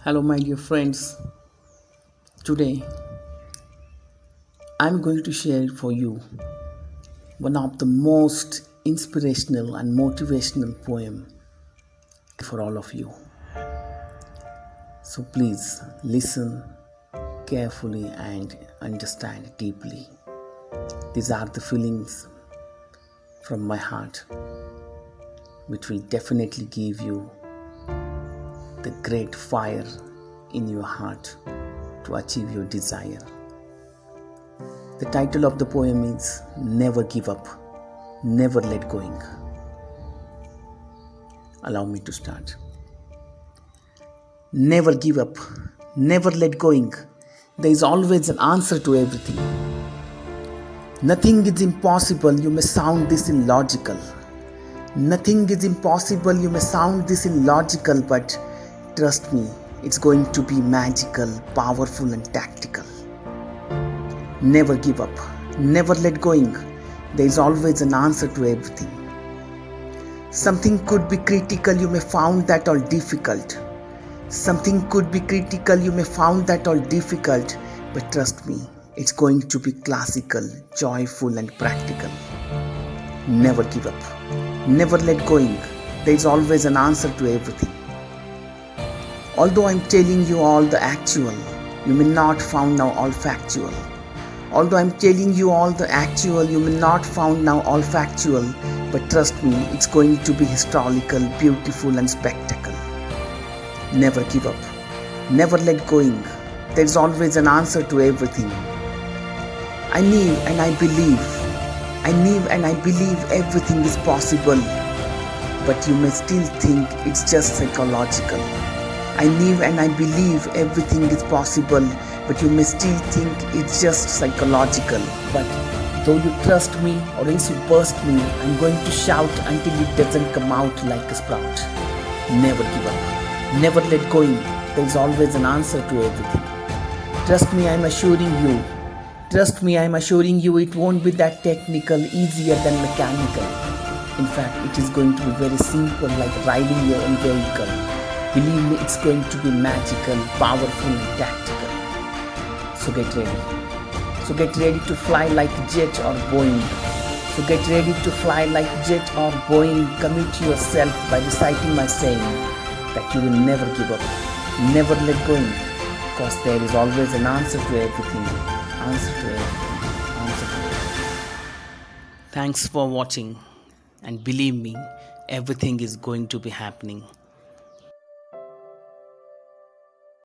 Hello, my dear friends. Today, I'm going to share for you one of the most inspirational and motivational poem for all of you. So please listen carefully and understand deeply. These are the feelings from my heart, which will definitely give you the great fire in your heart to achieve your desire. The title of the poem is Never Give Up, Never Let Going. Allow me to start. Never give up, never let going. There is always an answer to everything. Nothing is impossible, you may sound this illogical. Nothing is impossible, you may sound this illogical, but trust me, it's going to be magical, powerful, and tactical. Never give up, never let going. There is always an answer to everything. Something could be critical, you may found that all difficult. Something could be critical, you may found that all difficult, but trust me, it's going to be classical, joyful, and practical. Never give up, never let going. There is always an answer to everything. Although I'm telling you all the actual, you may not found now all factual. Although I'm telling you all the actual, you may not found now all factual, but trust me, it's going to be historical, beautiful, and spectacle. Never give up, never let going. There's always an answer to everything. I knew and I believe everything is possible, but you may still think it's just psychological. I knew and I believe everything is possible, but you may still think it's just psychological. But though you trust me or else you burst me, I'm going to shout until it doesn't come out like a sprout. Never give up, never let going. There's always an answer to everything. Trust me, I'm assuring you. Trust me, I'm assuring you it won't be that technical, easier than mechanical. In fact, it is going to be very simple, like riding your own vehicle. Believe me, it's going to be magical, powerful, and tactical. So get ready. So get ready to fly like jet or Boeing. So get ready to fly like jet or Boeing. Commit yourself by reciting my saying that you will never give up, never let go, because there is always an answer to everything. Answer to everything. Answer to everything. Thanks for watching, and believe me, everything is going to be happening.